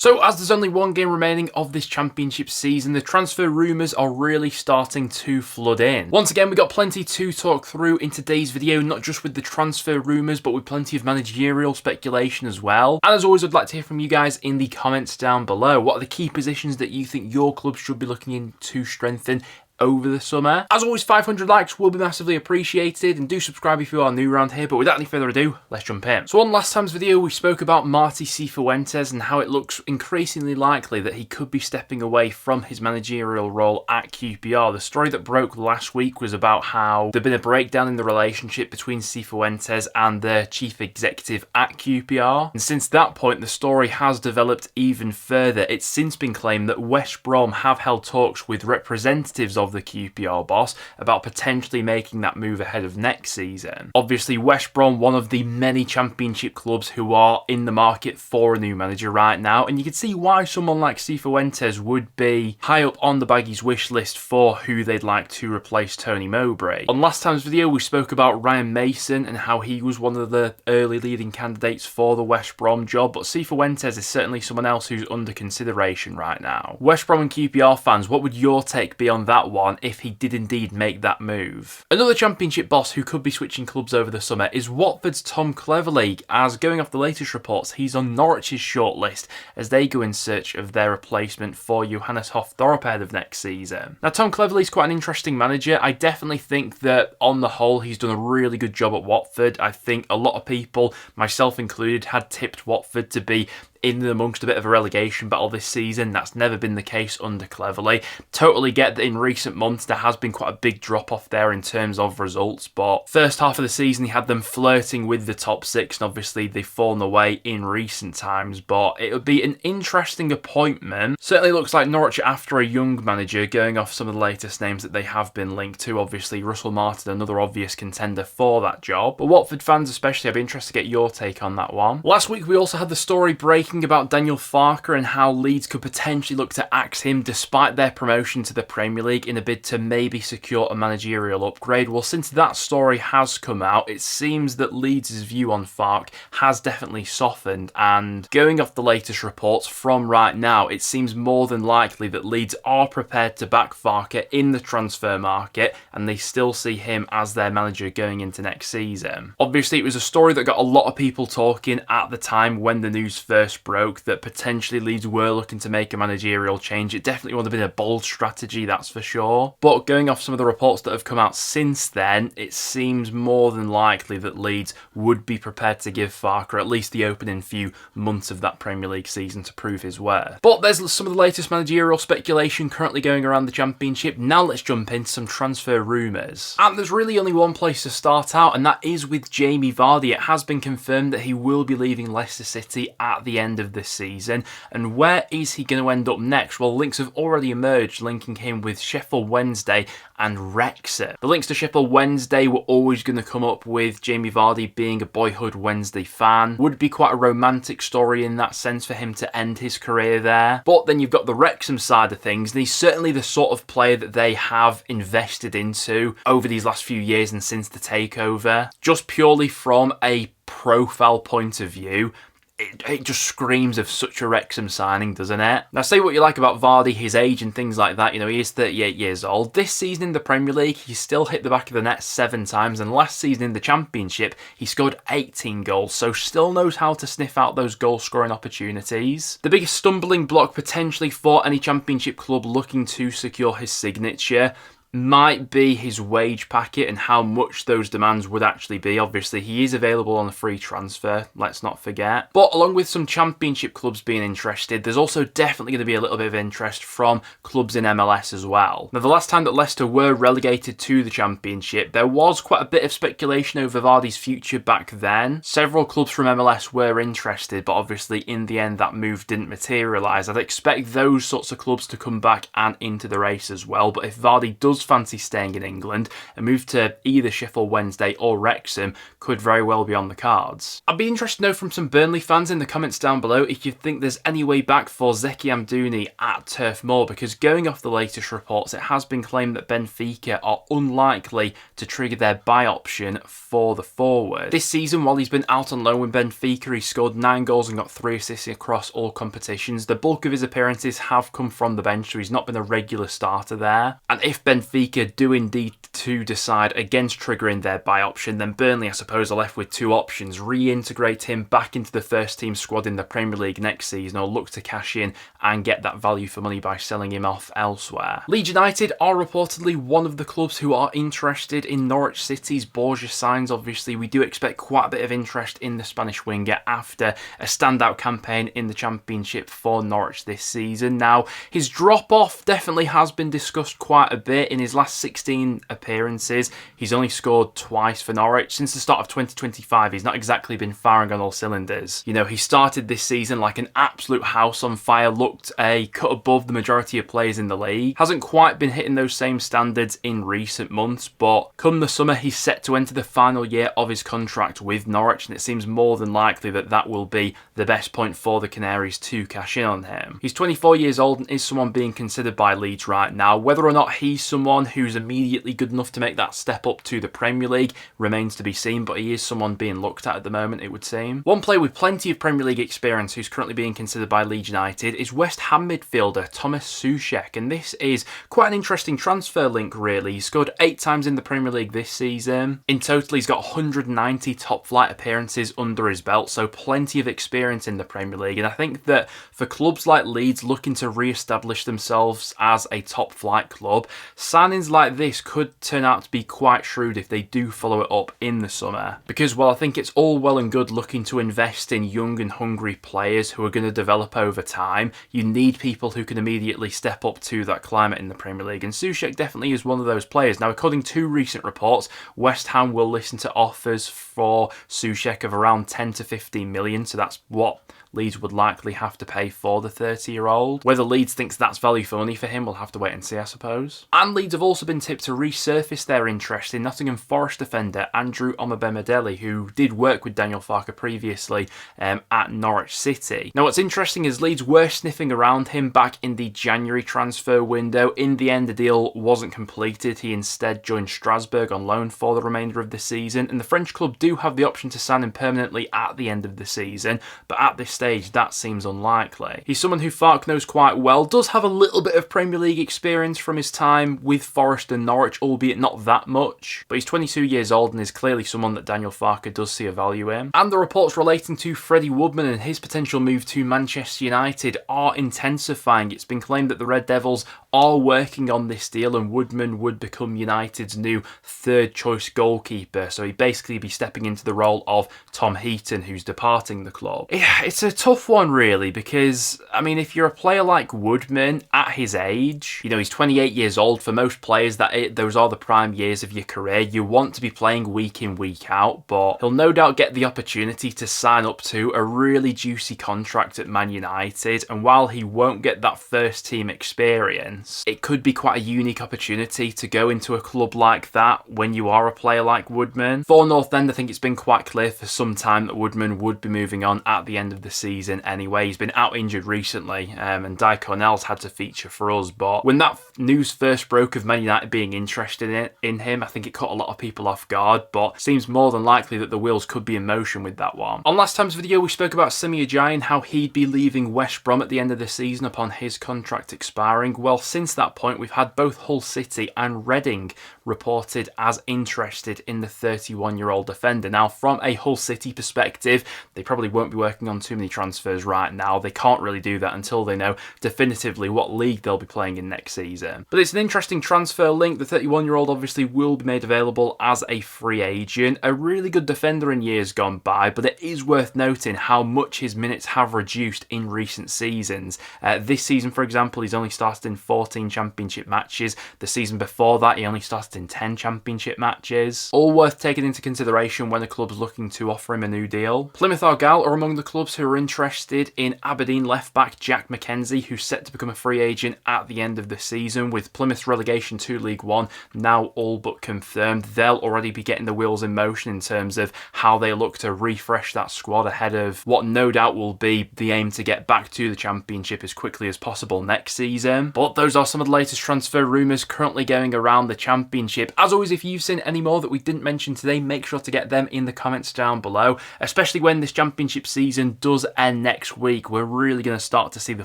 So as there's only one game remaining of this championship season, the transfer rumours are really starting to flood in. Once again, we got plenty to talk through in today's video, not just with the transfer rumours, but with plenty of managerial speculation as well. And as always, I'd like to hear from you guys in the comments down below. What are the key positions that you think your club should be looking in to strengthen over the summer? As always, 500 likes will be massively appreciated, and do subscribe if you are new around here. But without any further ado, let's jump in. So on last time's video, we spoke about MartI Cifuentes and how it looks increasingly likely that he could be stepping away from his managerial role at QPR. The story that broke last week was about how there'd been a breakdown in the relationship between Cifuentes and the chief executive at QPR. And since that point, the story has developed even further. It's since been claimed that West Brom have held talks with representatives of the QPR boss about potentially making that move ahead of next season. Obviously, West Brom, one of the many championship clubs who are in the market for a new manager right now, and you can see why someone like Cifuentes would be high up on the Baggies wish list for who they'd like to replace Tony Mowbray. On last time's video, we spoke about Ryan Mason and how he was one of the early leading candidates for the West Brom job, but Cifuentes is certainly someone else who's under consideration right now. West Brom and QPR fans, what would your take be on that one if he did indeed make that move? Another championship boss who could be switching clubs over the summer is Watford's Tom Cleverley, as going off the latest reports, he's on Norwich's shortlist as they go in search of their replacement for Johannes Hoff-Thorpe ahead of next season. Now, Tom Cleverley's quite an interesting manager. I definitely think that on the whole, he's done a really good job at Watford. I think a lot of people, myself included, had tipped Watford to be in amongst a bit of a relegation battle this season. That's never been the case under Cleverley. Totally get that in recent months there has been quite a big drop off there in terms of results, but first half of the season he had them flirting with the top six, and obviously they've fallen away in recent times, but it would be an interesting appointment. Certainly looks like Norwich are after a young manager, going off some of the latest names that they have been linked to. Obviously Russell Martin, another obvious contender for that job, but Watford fans especially, I'd be interested to get your take on that one. Last week we also had the story breaking about Daniel Farke and how Leeds could potentially look to axe him despite their promotion to the Premier League in a bid to maybe secure a managerial upgrade. Well, since that story has come out, it seems that Leeds' view on Farke has definitely softened, and going off the latest reports from right now, it seems more than likely that Leeds are prepared to back Farke in the transfer market, and they still see him as their manager going into next season. Obviously, it was a story that got a lot of people talking at the time when the news first broke, that potentially Leeds were looking to make a managerial change. It definitely would have been a bold strategy, that's for sure. But going off some of the reports that have come out since then, it seems more than likely that Leeds would be prepared to give Farke at least the opening few months of that Premier League season to prove his worth. But there's some of the latest managerial speculation currently going around the Championship. Now let's jump into some transfer rumours. And there's really only one place to start out, and that is with Jamie Vardy. It has been confirmed that he will be leaving Leicester City at the end of this season. And where is he going to end up next? Well, links have already emerged linking him with Sheffield Wednesday and Wrexham. The links to Sheffield Wednesday were always going to come up with Jamie Vardy being a boyhood Wednesday fan. Would be quite a romantic story in that sense for him to end his career there. But then you've got the Wrexham side of things, and he's certainly the sort of player that they have invested into over these last few years and since the takeover. Just purely from a profile point of view, it just screams of such a Wrexham signing, doesn't it? Now, say what you like about Vardy, his age and things like that, you know, he is 38 years old. This season in the Premier League, he still hit the back of the net 7 times, and last season in the Championship, he scored 18 goals, so still knows how to sniff out those goal-scoring opportunities. The biggest stumbling block potentially for any Championship club looking to secure his signature might be his wage packet and how much those demands would actually be. Obviously, he is available on a free transfer, let's not forget. But along with some Championship clubs being interested, there's also definitely going to be a little bit of interest from clubs in MLS as well. Now, the last time that Leicester were relegated to the Championship, there was quite a bit of speculation over Vardy's future back then. Several clubs from MLS were interested, but obviously in the end that move didn't materialise. I'd expect those sorts of clubs to come back and into the race as well, but if Vardy does does fancy staying in England, a move to either Sheffield Wednesday or Wrexham could very well be on the cards. I'd be interested to know from some Burnley fans in the comments down below if you think there's any way back for Zeki Amdouni at Turf Moor, because going off the latest reports, it has been claimed that Benfica are unlikely to trigger their buy option for the forward. This season, while he's been out on loan with Benfica, he scored 9 goals and got 3 assists across all competitions. The bulk of his appearances have come from the bench, so he's not been a regular starter there. And if Benfica do indeed to decide against triggering their buy option, then Burnley, I suppose, are left with 2 options: reintegrate him back into the first team squad in the Premier League next season, or look to cash in and get that value for money by selling him off elsewhere. Leeds United are reportedly one of the clubs who are interested in Norwich City's Borja signs. Obviously, we do expect quite a bit of interest in the Spanish winger after a standout campaign in the Championship for Norwich this season. Now, his drop-off definitely has been discussed quite a bit. In his last 16 appearances, he's only scored twice for Norwich. Since the start of 2025, he's not exactly been firing on all cylinders. You know, he started this season like an absolute house on fire, looked a cut above the majority of players in the league. Hasn't quite been hitting those same standards in recent months, but come the summer, he's set to enter the final year of his contract with Norwich, and it seems more than likely that that will be the best point for the Canaries to cash in on him. He's 24 years old and is someone being considered by Leeds right now. Whether or not he's someone who's immediately good enough to make that step up to the Premier League remains to be seen, but he is someone being looked at the moment, it would seem. One player with plenty of Premier League experience who's currently being considered by Leeds United is West Ham midfielder Thomas Soucek, and this is quite an interesting transfer link really. He scored 8 times in the Premier League this season. In total, he's got 190 top flight appearances under his belt, so plenty of experience in the Premier League. And I think that for clubs like Leeds looking to re-establish themselves as a top flight club, signings like this could turn out to be quite shrewd if they do follow it up in the summer. Because while I think it's all well and good looking to invest in young and hungry players who are going to develop over time, you need people who can immediately step up to that climate in the Premier League, and Soucek definitely is one of those players. Now, according to recent reports, West Ham will listen to offers for Soucek of around 10 to 15 million, so that's what Leeds would likely have to pay for the 30-year-old. Whether Leeds thinks that's value for money for him, we'll have to wait and see, I suppose. And Leeds have also been tipped to resurface their interest in Nottingham Forest defender Andrew Omobamidele, who did work with Daniel Farke previously at Norwich City. Now, what's interesting is Leeds were sniffing around him back in the January transfer window. In the end, the deal wasn't completed. He instead joined Strasbourg on loan for the remainder of the season, and the French club do have the option to sign him permanently at the end of the season, but at this stage, that seems unlikely. He's someone who Farke knows quite well, does have a little bit of Premier League experience from his time with Forest and Norwich, albeit not that much, but he's 22 years old and is clearly someone that Daniel Farke does see a value in. And the reports relating to Freddie Woodman and his potential move to Manchester United are intensifying. It's been claimed that the Red Devils are working on this deal and Woodman would become United's new third choice goalkeeper, so he'd basically be stepping into the role of Tom Heaton, who's departing the club. Yeah, it's a tough one really, because I mean, if you're a player like Woodman at his age, you know, he's 28 years old. For most players, those are the prime years of your career. You want to be playing week in, week out, but he'll no doubt get the opportunity to sign up to a really juicy contract at Man United, and while he won't get that first team experience, it could be quite a unique opportunity to go into a club like that when you are a player like Woodman. For North End, I think it's been quite clear for some time that Woodman would be moving on at the end of the season anyway. He's been out injured recently, and Di Cornell's had to feature for us, but when that news first broke of Man United being interested in him, I think it caught a lot of people off guard, but seems more than likely that the wheels could be in motion with that one. On last time's video, we spoke about Semi Ajayi and how he'd be leaving West Brom at the end of the season upon his contract expiring. Well, since that point, we've had both Hull City and Reading reported as interested in the 31-year-old defender. Now, from a Hull City perspective, they probably won't be working on too many transfers right now. They can't really do that until they know definitively what league they'll be playing in next season. But it's an interesting transfer link. The 31-year-old obviously will be made available as a free agent. A really good defender in years gone by, but it is worth noting how much his minutes have reduced in recent seasons. This season, for example, he's only started in 4 14 championship matches. The season before that, he only started in 10 championship matches. All worth taking into consideration when the club's looking to offer him a new deal. Plymouth Argyle are among the clubs who are interested in Aberdeen left-back Jack McKenzie, who's set to become a free agent at the end of the season. With Plymouth's relegation to League One now all but confirmed, they'll already be getting the wheels in motion in terms of how they look to refresh that squad ahead of what no doubt will be the aim to get back to the Championship as quickly as possible next season. But those are some of the latest transfer rumours currently going around the Championship. As always, if you've seen any more that we didn't mention today, make sure to get them in the comments down below, especially when this Championship season does end next week. We're really going to start to see the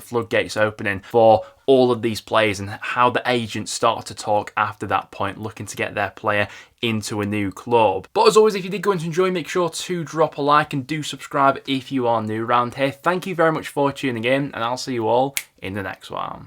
floodgates opening for all of these players and how the agents start to talk after that point, looking to get their player into a new club. But as always, if you did go on to enjoy, make sure to drop a like and do subscribe if you are new around here. Thank you very much for tuning in, and I'll see you all in the next one.